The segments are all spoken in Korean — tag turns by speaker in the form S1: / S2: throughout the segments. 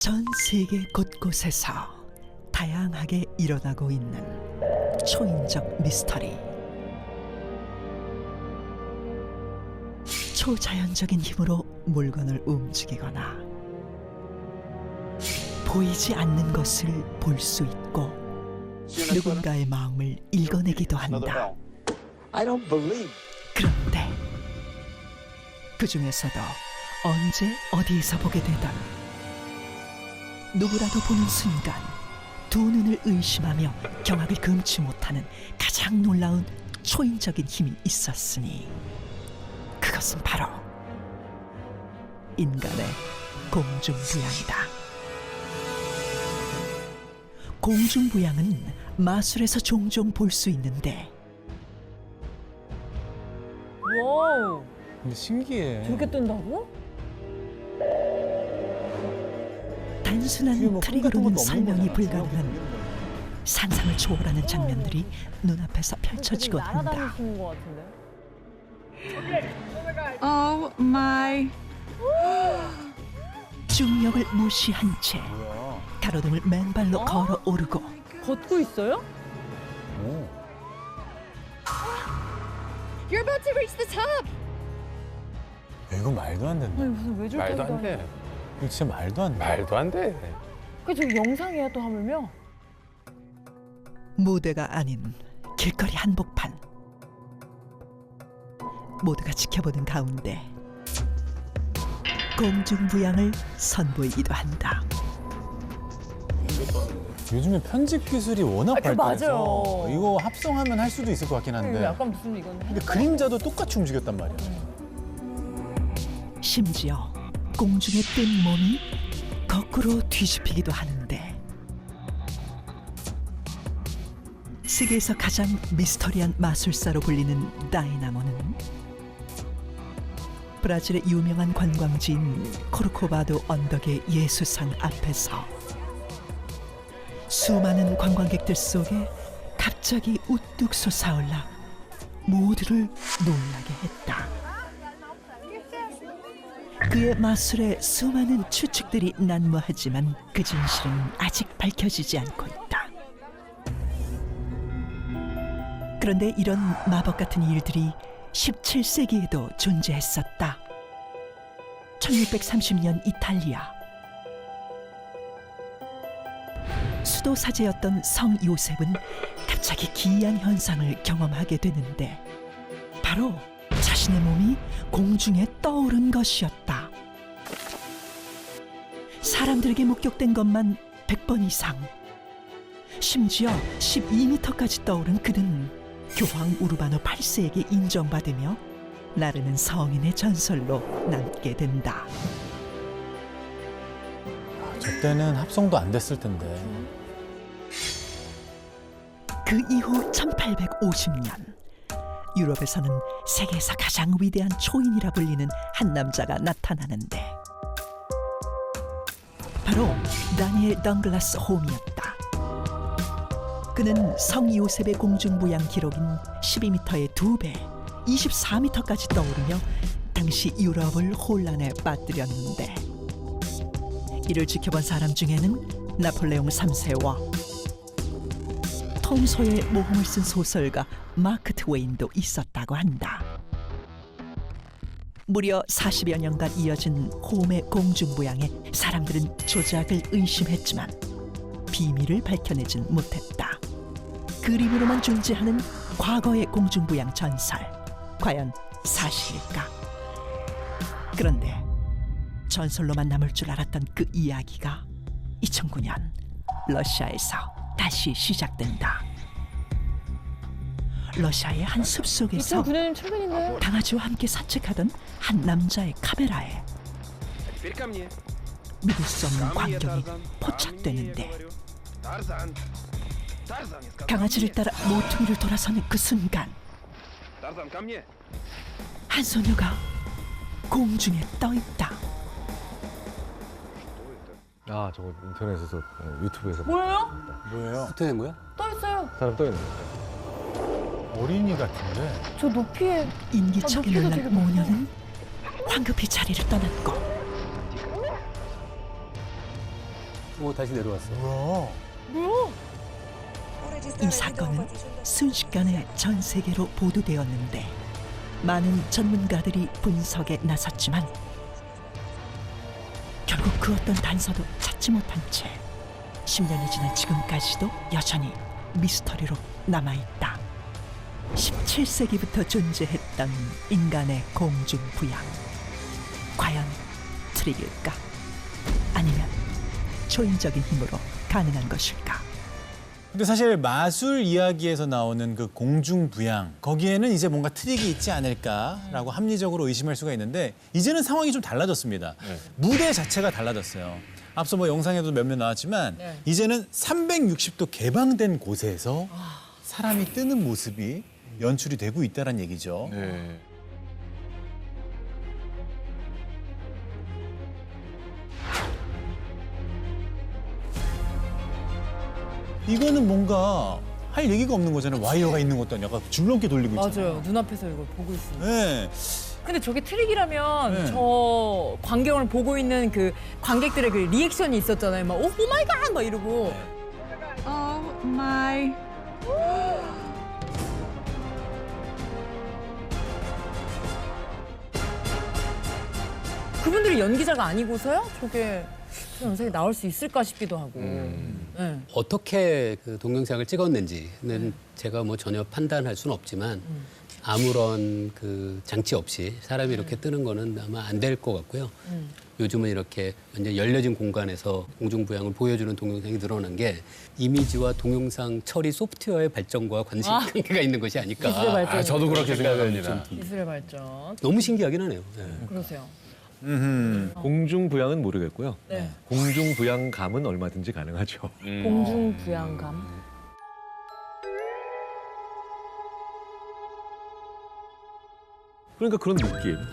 S1: 전 세계 곳곳에서 다양하게 일어나고 있는 초인적 미스터리. 초자연적인 힘으로 물건을 움직이거나 보이지 않는 것을 볼 수 있고 누군가의 마음을 읽어내기도 한다. 그런데 그 중에서도 언제 어디에서 보게 되던 누구라도 보는 순간 두 눈을 의심하며 경악을 금치 못하는 가장 놀라운 초인적인 힘이 있었으니 그것은 바로 인간의 공중부양이다. 공중부양은 마술에서 종종 볼 수 있는데
S2: 와우,
S3: 근데 신기해.
S2: 저렇게 뜬다고?
S1: 단순한 트릭으로는 설명이 불가능한 상상을 초월하는 장면들이 눈앞에서 펼쳐지고 한다.
S2: 날아다니시는 것 같은데?
S4: Oh my.
S1: 중력을 무시한 채 가로등을 맨발로 걸어 오르고
S2: 걷고 있어요?
S3: 오.
S4: You're about to reach the top.
S3: 야, 이거 말도 안 된다.
S2: 아니 무슨 왜 저렇게
S5: 말도 안 돼.
S3: 이거 진짜 말도 안 돼.
S5: 말도 안 돼.
S2: 그게 저 영상이야 또 하물며?
S1: 무대가 아닌 길거리 한복판. 모두가 지켜보는 가운데 공중부양을 선보이기도 한다.
S3: 요즘에 편집 기술이 워낙
S2: 그
S3: 발달해서
S2: 맞아요.
S3: 이거 합성하면 할 수도 있을 것 같긴
S2: 이거
S3: 한데.
S2: 약간 무슨 이건
S3: 근데 그림자도 똑같이 움직였단 말이야.
S1: 심지어 공중에 뜬 몸이 거꾸로 뒤집히기도 하는데 세계에서 가장 미스터리한 마술사로 불리는 다이나모는 브라질의 유명한 관광지인 코르코바도 언덕의 예수상 앞에서 수많은 관광객들 속에 갑자기 우뚝 솟아올라 모두를 놀라게 했다. 그의 마술에 수많은 추측들이 난무하지만 그 진실은 아직 밝혀지지 않고 있다. 그런데 이런 마법 같은 일들이 17세기에도 존재했었다. 1630년 이탈리아 수도 사제였던 성 요셉은 갑자기 기이한 현상을 경험하게 되는데 바로 자신의 몸이 공중에 떠오른 것이었다. 사람들에게 목격된 것만 100번 이상. 심지어 12m까지 떠오른 그는 교황 우르바노 8세에게 인정받으며 나르는 성인의 전설로 남게 된다.
S3: 저 때는 합성도 안 됐을 텐데.
S1: 그 이후 1850년 유럽에서는 세계에서 가장 위대한 초인이라 불리는 한 남자가 나타나는데 바로 다니엘 덩글라스 홈이었다. 그는 성 요셉의 공중부양 기록인 12m의 2배, 24m까지 떠오르며 당시 유럽을 혼란에 빠뜨렸는데 이를 지켜본 사람 중에는 나폴레옹 3세와 톰 소의 모험을 쓴 소설가 마크 트웨인도 있었다고 한다. 무려 40여 년간 이어진 홈의 공중부양에 사람들은 조작을 의심했지만 비밀을 밝혀내진 못했다. 그림으로만 존재하는 과거의 공중부양 전설, 과연 사실일까? 그런데 전설로만 남을 줄 알았던 그 이야기가 2009년 러시아에서 다시 시작된다. 러시아의 한 숲속에서
S2: 2009년이면 최근인데?
S1: 강아지와 함께 산책하던 한 남자의 카메라에 믿을 수 없는 광경이 포착되는데 강아지를 따라 모퉁이를 돌아서는 그 순간 한 소녀가 공중에 떠 있다.
S5: 아, 저거 인터넷에서 유튜브에서
S2: 뭐예요?
S3: 뭐예요?
S5: 어떻게 된 거야?
S2: 떠 있어요.
S5: 사람 떠 있는
S3: 어린이 같은데.
S2: 저 높이에
S1: 인기척에
S2: 높이도
S1: 놀란
S2: 되게
S1: 모녀는 황급히 자리를 떠났고
S6: 다시 내려왔어.
S3: 뭐야?
S1: 이 사건은 순식간에 전 세계로 보도되었는데 많은 전문가들이 분석에 나섰지만 결국 그 어떤 단서도 찾지 못한 채 10년이 지난 지금까지도 여전히 미스터리로 남아있다. 17세기부터 존재했던 인간의 공중부양. 과연 트릭일까? 아니면 초인적인 힘으로 가능한 것일까?
S3: 근데 사실 마술 이야기에서 나오는 그 공중부양 거기에는 이제 뭔가 트릭이 있지 않을까라고 합리적으로 의심할 수가 있는데 이제는 상황이 좀 달라졌습니다. 무대 자체가 달라졌어요. 앞서 뭐 영상에도 몇몇 나왔지만 이제는 360도 개방된 곳에서 사람이 뜨는 모습이 연출이 되고 있다는 얘기죠.
S5: 네.
S3: 이거는 뭔가 할 얘기가 없는 거잖아요. 와이어가 있는 것도 아니고 약간 줄넘기 돌리고 있잖아요.
S2: 맞아요. 눈앞에서 이걸 보고 있습니다.
S3: 네.
S2: 근데 저게 트릭이라면
S3: 네.
S2: 저 광경을 보고 있는 그 관객들의 그 리액션이 있었잖아요. 막 오 마이 갓! 막 이러고.
S4: Oh my.
S2: 그분들이 연기자가 아니고서요? 저게 저 영상에 나올 수 있을까 싶기도 하고. 네.
S6: 어떻게 그 동영상을 찍었는지는 제가 뭐 전혀 판단할 수는 없지만 아무런 그 장치 없이 사람이 이렇게 뜨는 거는 아마 안 될 것 같고요. 요즘은 이렇게 완전 열려진 공간에서 공중부양을 보여주는 동영상이 늘어난 게 이미지와 동영상 처리 소프트웨어의 발전과 관계가 있는 것이 아닐까.
S2: 기술의 발전.
S5: 아, 저도 그렇게 생각합니다.
S2: 기술의 발전.
S6: 너무 신기하긴 하네요. 네.
S2: 그러세요.
S5: 공중부양은 모르겠고요.
S2: 네.
S5: 공중부양감은 얼마든지 가능하죠.
S2: 공중부양감.
S5: 그러니까 그런 느낌.
S3: 그런 느낌.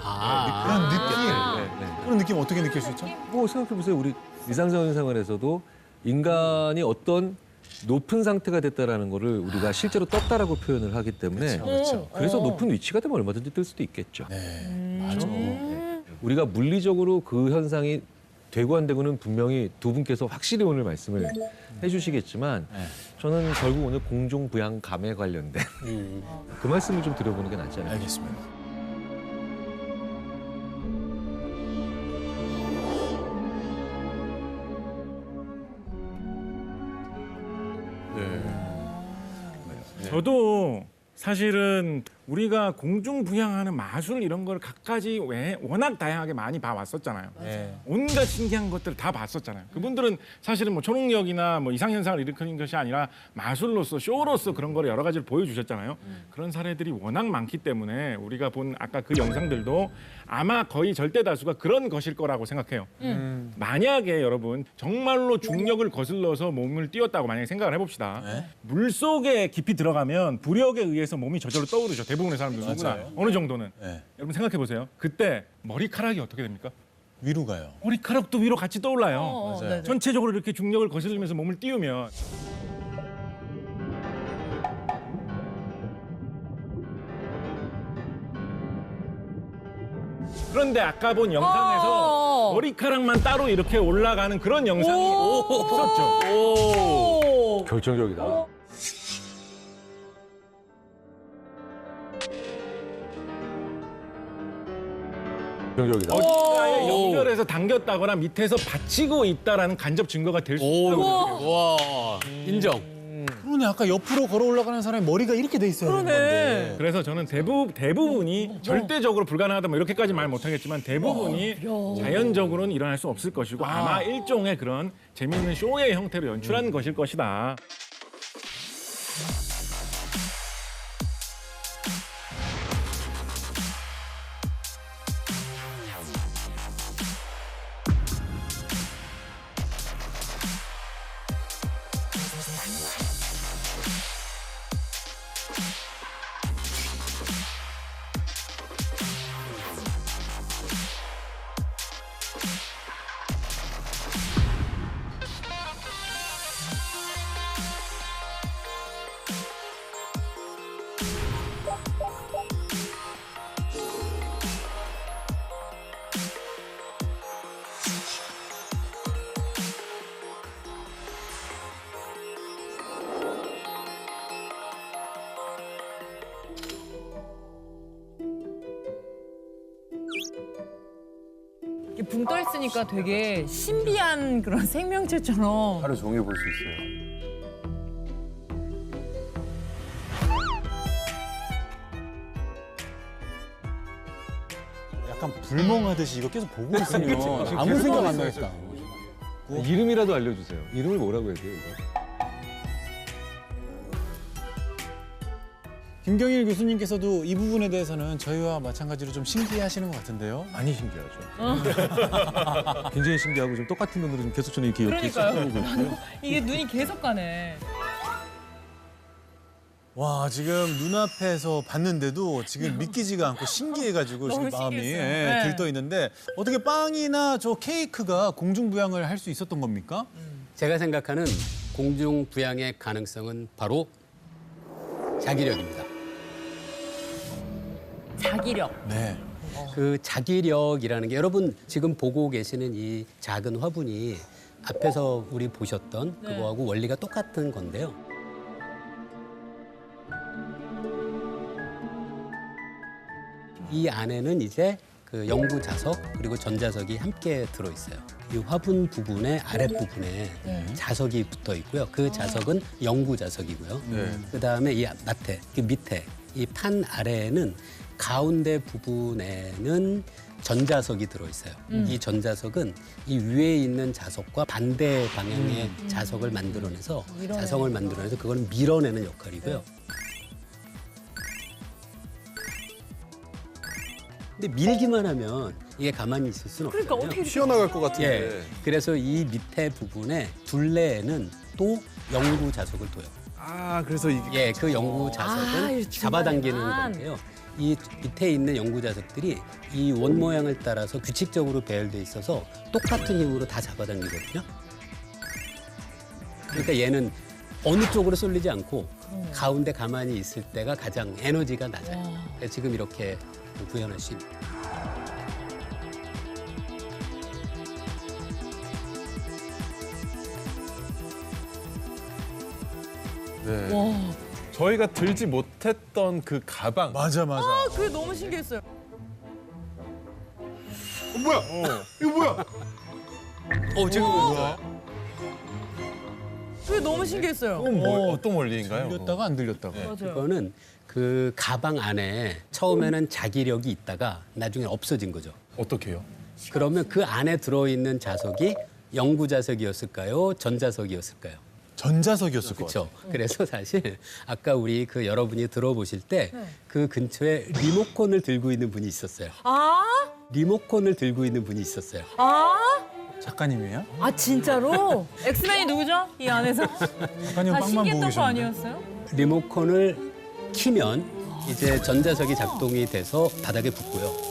S5: 네, 네.
S3: 그런 느낌 어떻게 느낄 수 있죠?
S5: 뭐 생각해보세요. 우리 일상적인 생활에서도 인간이 어떤 높은 상태가 됐다라는 거를 우리가 실제로 떴다라고 표현을 하기 때문에
S3: 그렇죠.
S5: 그래서 높은 위치가 되면 얼마든지 뜰 수도 있겠죠.
S3: 네, 맞아.
S5: 우리가 물리적으로 그 현상이 되고 안 되고는 분명히 두 분께서 확실히 오늘 말씀을 해주시겠지만
S3: 네.
S5: 저는 결국 오늘 공중부양감에 관련된 그 말씀을 좀 드려보는 게 낫지 않을까.
S3: 알겠습니다.
S7: 저도 사실은 우리가 공중부양하는 마술 이런 걸 갖가지 워낙 다양하게 많이 봐왔었잖아요.
S3: 네.
S7: 온갖 신기한 것들을 다 봤었잖아요. 그분들은 사실은 뭐 초능력이나 뭐 이상현상을 일으키는 것이 아니라 마술로서 쇼로서 그런 걸 여러 가지를 보여주셨잖아요. 그런 사례들이 워낙 많기 때문에 우리가 본 아까 그 영상들도 아마 거의 절대 다수가 그런 것일 거라고 생각해요. 만약에 여러분 정말로 중력을 거슬러서 몸을 띄웠다고 만약에 생각을 해봅시다.
S3: 네.
S7: 물속에 깊이 들어가면 부력에 의해서 몸이 저절로 떠오르죠. 대부분의 사람들 누구나
S3: 맞아요.
S7: 어느 정도는.
S3: 네.
S7: 여러분 생각해 보세요. 그때 머리카락이 어떻게 됩니까?
S3: 위로 가요.
S7: 머리카락도 위로 같이 떠올라요.
S3: 맞아요.
S2: 네네.
S7: 전체적으로 이렇게 중력을 거슬리면서 몸을 띄우면 그런데 아까 본 영상에서 머리카락만 따로 이렇게 올라가는 그런 영상이 없었죠.
S2: 오.
S5: 결정적이다. 결정적이다.
S7: 어딘가에 연결해서 당겼다거나 밑에서 받치고 있다라는 간접 증거가 될 수 있다고 생각해요.
S6: 와, 인정.
S3: 그러네. 아까 옆으로 걸어 올라가는 사람이 머리가 이렇게 돼 있어야 되는 건데.
S7: 그래서 저는 대부분이 절대적으로 불가능하다 뭐 이렇게까지 말 못하겠지만 대부분이 자연적으로는 일어날 수 없을 것이고 아마 일종의 그런 재미있는 쇼의 형태로 연출한 것일 것이다.
S2: 붕 떠 있으니까 되게 신비한 그런 생명체처럼.
S5: 하루 종일 볼 수 있어요.
S3: 약간 불멍하듯이 이거 계속 보고 있으면 아무 생각 안 나겠다.
S5: 이름이라도 알려주세요. 이름을 뭐라고 해야 돼요, 이거?
S3: 김경일 교수님께서도 이 부분에 대해서는 저희와 마찬가지로 좀 신기해하시는 것 같은데요.
S5: 많이 신기하죠. 굉장히 신기하고 좀 똑같은 눈으로 좀 계속 저는 이렇게 옆에
S2: 그러니까요.
S5: 쳐다보고 있어요.
S2: 이게 눈이 계속 가네.
S3: 와, 지금 눈앞에서 봤는데도 지금 믿기지가 않고 신기해가지고 지금
S2: 너무
S3: 마음이
S2: 신기했어요.
S3: 예,
S2: 네.
S3: 들떠 있는데 어떻게 빵이나 저 케이크가 공중부양을 할 수 있었던 겁니까?
S6: 제가 생각하는 공중부양의 가능성은 바로 자기력입니다.
S2: 자기력.
S3: 네.
S6: 그 자기력이라는 게 여러분 지금 보고 계시는 이 작은 화분이 앞에서 우리 보셨던
S2: 네.
S6: 그거하고 원리가 똑같은 건데요. 이 안에는 이제 그 영구 자석 그리고 전자석이 함께 들어 있어요. 이 화분 부분의 아랫부분에 자석이 붙어 있고요. 그 자석은 영구 자석이고요. 그다음에 이 밑에 이 판 아래에는 가운데 부분에는 전자석이 들어 있어요. 이 전자석은 이 위에 있는 자석과 반대 방향의 자석을 만들어내서 자성을 만들어내서 그걸 밀어내는 역할이고요. 근데 밀기만 하면 이게 가만히 있을 수는
S2: 그러니까
S6: 없잖아요.
S2: 어떻게
S5: 튀어나갈 것 같은데.
S6: 예. 그래서 이 밑에 부분에 둘레에는 또 영구 자석을 둬요.
S5: 아, 그래서 이게
S6: 예, 그 영구
S2: 아,
S6: 자석은
S2: 이
S6: 잡아당기는
S2: 중간에만.
S6: 건데요. 이 밑에 있는 영구 자석들이 이 원 모양을 따라서 규칙적으로 배열돼 있어서 똑같은 힘으로 다 잡아당기거든요. 그러니까 얘는 어느 쪽으로 쏠리지 않고 가운데 가만히 있을 때가 가장 에너지가 낮아요. 그래서 지금 이렇게 구현할 수 있는.
S5: 네.
S2: 와,
S8: 저희가 들지 못했던 그 가방.
S3: 맞아, 맞아.
S2: 그게 너무 신기했어요.
S6: 지금
S2: 그게 너무 신기했어요.
S8: 어떤 원리인가요?
S3: 들렸다가 안 들렸다가.
S2: 맞아요.
S6: 그거는 그 가방 안에 처음에는 자기력이 있다가 나중에 없어진 거죠.
S8: 어떻게요?
S6: 그러면 그 안에 들어있는 자석이 영구 자석이었을까요? 전자석이었을까요?
S3: 전자석이었을 것 같아요.
S6: 그렇죠. 그래서 사실 아까 우리 그 여러분이 들어보실 때 그 근처에 리모컨을 들고 있는 분이 있었어요.
S2: 아,
S6: 리모컨을 들고 있는 분이 있었어요.
S3: 작가님이에요?
S2: 아 진짜로? 엑스맨이 누구죠? 이 안에서?
S3: 작가님
S2: 아
S3: 빵만 보고
S2: 신기했던 거
S3: 계셨는데.
S2: 아니었어요?
S6: 리모컨을 키면 이제 전자석이 작동이 돼서 바닥에 붙고요.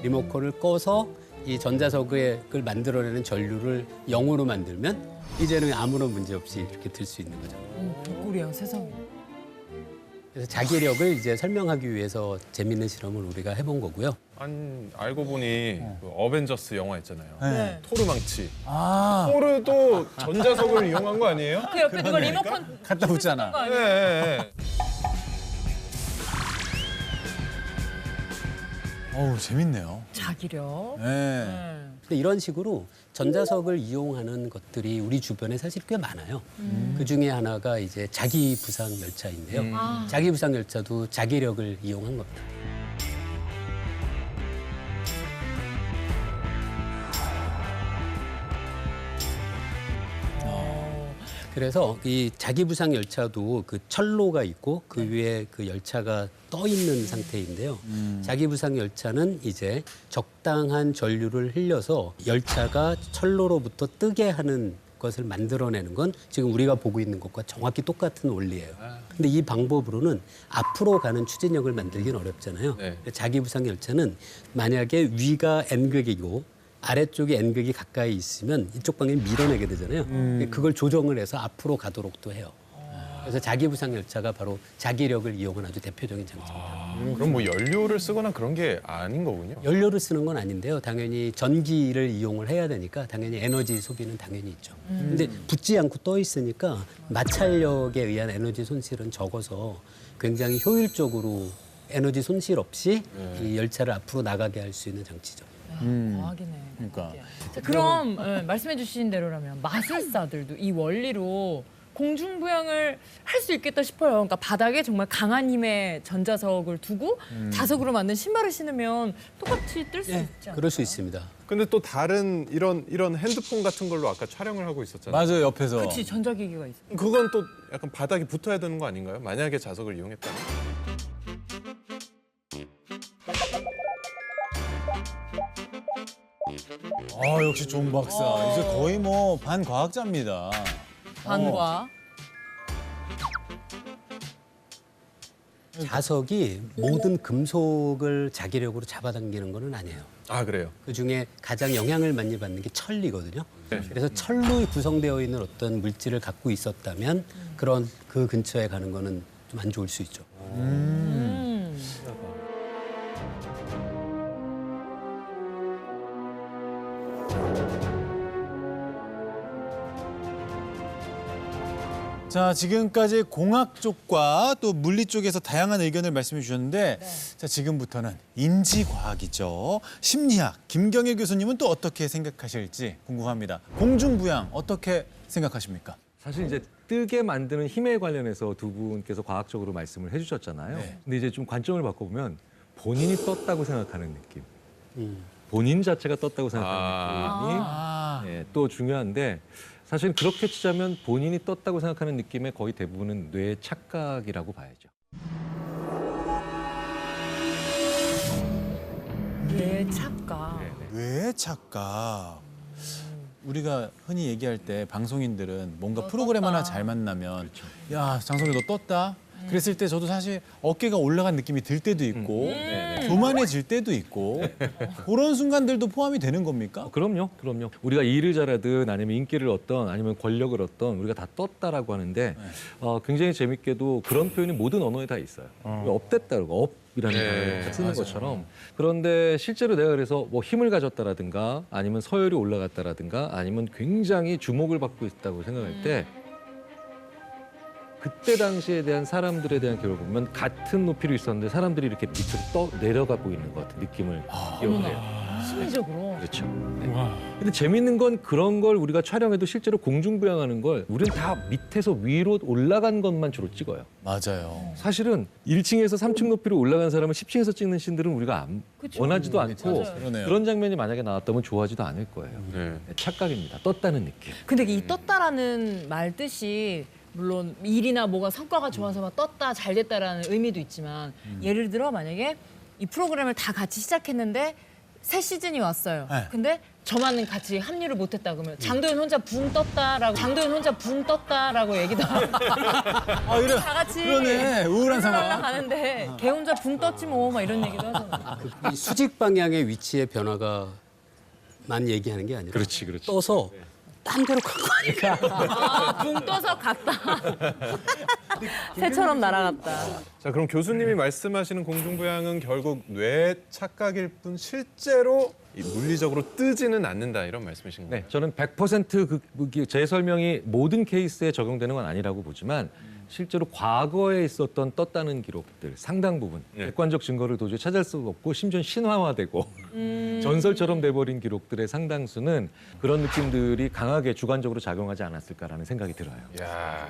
S6: 리모컨을 꺼서 이 전자석을 만들어내는 전류를 0으로 만들면 이제는 아무런 문제 없이 이렇게 들 수 있는 거죠.
S2: 개꿀이야 세상에.
S6: 그래서 자기력을 이제 설명하기 위해서 재밌는 실험을 우리가 해본 거고요.
S8: 알고 보니 그 어벤져스 영화 있잖아요.
S2: 네.
S8: 토르망치.
S3: 아,
S8: 토르도 전자석을 이용한 거 아니에요?
S2: 그 옆에 누가 리모컨
S3: 갖다 붙잖아.
S2: 거
S8: 예,
S2: 아니에요?
S8: 예.
S3: 어우, 재밌네요.
S2: 자기력.
S3: 네.
S2: 네.
S6: 근데 이런 식으로 전자석을 이용하는 것들이 우리 주변에 사실 꽤 많아요. 그 중에 하나가 이제 자기 부상 열차인데요. 자기 부상 열차도 자기력을 이용한 겁니다. 그래서 이 자기 부상 열차도 그 철로가 있고 그 위에 그 열차가 떠 있는 상태인데요. 자기 부상 열차는 이제 적당한 전류를 흘려서 열차가 철로로부터 뜨게 하는 것을 만들어내는 건 지금 우리가 보고 있는 것과 정확히 똑같은 원리예요. 근데 이 방법으로는 앞으로 가는 추진력을 만들기는 어렵잖아요.
S8: 네.
S6: 자기 부상 열차는 만약에 위가 N극이고 아래쪽에 N극이 가까이 있으면 이쪽 방향에 밀어내게 되잖아요. 그걸 조정을 해서 앞으로 가도록 또 해요. 그래서 자기 부상 열차가 바로 자기력을 이용한 아주 대표적인 장치입니다.
S8: 그럼 뭐 연료를 쓰거나 그런 게 아닌 거군요.
S6: 연료를 쓰는 건 아닌데요. 당연히 전기를 이용을 해야 되니까 당연히 에너지 소비는 당연히 있죠. 근데 붙지 않고 떠 있으니까 마찰력에 의한 에너지 손실은 적어서 굉장히 효율적으로 에너지 손실 없이 이 열차를 앞으로 나가게 할 수 있는 장치죠.
S2: 과학이네.
S3: 그러니까.
S2: 자, 그럼 말씀해 주신 대로라면 마술사들도 이 원리로 공중부양을 할 수 있겠다 싶어요. 그러니까 바닥에 정말 강한 힘의 전자석을 두고 자석으로 만든 신발을 신으면 똑같이 뜰 수 있지 않을까요?
S6: 그럴 수 있습니다.
S8: 근데 또 다른 이런 핸드폰 같은 걸로 아까 촬영을 하고 있었잖아요.
S3: 맞아요, 옆에서.
S2: 그렇지, 전자기기가 있어.
S8: 그건 또 약간 바닥에 붙어야 되는 거 아닌가요? 만약에 자석을 이용했다면.
S3: 역시 종 박사. 이제 거의 뭐 반과학자입니다.
S2: 반과.
S6: 자석이 모든 금속을 자기력으로 잡아당기는 건 아니에요.
S8: 아 그래요?
S6: 그 중에 가장 영향을 많이 받는 게 철이거든요. 그래서 철로 구성되어 있는 어떤 물질을 갖고 있었다면 그런 그 근처에 가는 거는 좀 안 좋을 수 있죠.
S3: 자, 지금까지 공학 쪽과 또 물리 쪽에서 다양한 의견을 말씀해 주셨는데 자, 지금부터는 인지과학이죠. 심리학 김경일 교수님은 또 어떻게 생각하실지 궁금합니다. 공중부양 어떻게 생각하십니까?
S5: 사실 이제 뜨게 만드는 힘에 관련해서 두 분께서 과학적으로 말씀을 해주셨잖아요.
S3: 네.
S5: 근데 이제 좀 관점을 바꿔보면 본인이 떴다고 생각하는 느낌, 본인 자체가 떴다고 생각하는 느낌이 또 중요한데 사실 그렇게 치자면 본인이 떴다고 생각하는 느낌의 거의 대부분은 뇌의 착각이라고 봐야죠.
S2: 뇌 착각.
S3: 왜 착각? 우리가 흔히 얘기할 때 방송인들은 뭔가 프로그램 하나 잘 만나면 야, 장성규 너 떴다? 그랬을 때 저도 사실 어깨가 올라간 느낌이 들 때도 있고 교만해질 때도 있고 그런 순간들도 포함이 되는 겁니까?
S5: 그럼요. 우리가 일을 잘하든 아니면 인기를 얻던 아니면 권력을 얻던 우리가 다 떴다라고 하는데 굉장히 재밌게도 그런 표현이 모든 언어에 다 있어요. 업됐다 그러고 업이라는 단어를 쓰는 것처럼. 그런데 실제로 내가 그래서 뭐 힘을 가졌다라든가 아니면 서열이 올라갔다라든가 아니면 굉장히 주목을 받고 있다고 생각할 때 그때 당시에 대한 사람들에 대한 기록을 보면 같은 높이로 있었는데 사람들이 이렇게 밑으로 내려가고 있는 것 같은 느낌을 기억해요.
S2: 심리적으로.
S5: 그렇죠. 근데 재밌는 건 그런 걸 우리가 촬영해도 실제로 공중부양하는 걸 우리는 다 밑에서 위로 올라간 것만 주로 찍어요.
S3: 맞아요.
S5: 사실은 1층에서 3층 높이로 올라간 사람을 10층에서 찍는 씬들은 우리가 원하지도 않고
S3: 그러네요.
S5: 그런 장면이 만약에 나왔다면 좋아하지도 않을 거예요.
S8: 네.
S5: 착각입니다. 떴다는 느낌.
S2: 근데 이 떴다라는 말 뜻이 물론 일이나 뭐가 성과가 좋아서 막 떴다 잘 됐다라는 의미도 있지만 예를 들어 만약에 이 프로그램을 다 같이 시작했는데 새 시즌이 왔어요.
S3: 네.
S2: 근데 저만은 같이 합류를 못했다 그러면 장도연 혼자 붕 떴다라고 얘기도 하고
S3: 이래.
S2: 다 같이
S3: 그러네. 우울한 상황.
S2: 가는데 걔 혼자 붕 떴지 뭐 막 이런 얘기도 하잖아.
S6: 이 수직 방향의 위치의 변화가 만 얘기하는 게 아니라
S5: 그렇지.
S6: 떠서 딴 데로 간 거 아닐까.
S2: 붕 떠서 갔다. 새처럼 날아갔다.
S8: 자 그럼 교수님이 말씀하시는 공중부양은 결국 뇌 착각일 뿐 실제로 이 물리적으로 뜨지는 않는다 이런 말씀이신 건가요?
S5: 네, 저는 100% 제 설명이 모든 케이스에 적용되는 건 아니라고 보지만 실제로 과거에 있었던 떴다는 기록들 상당 부분 객관적 증거를 도저히 찾을 수가 없고 심지어 신화화되고 전설처럼 돼버린 기록들의 상당수는 그런 느낌들이 강하게 주관적으로 작용하지 않았을까라는 생각이 들어요.
S8: 야.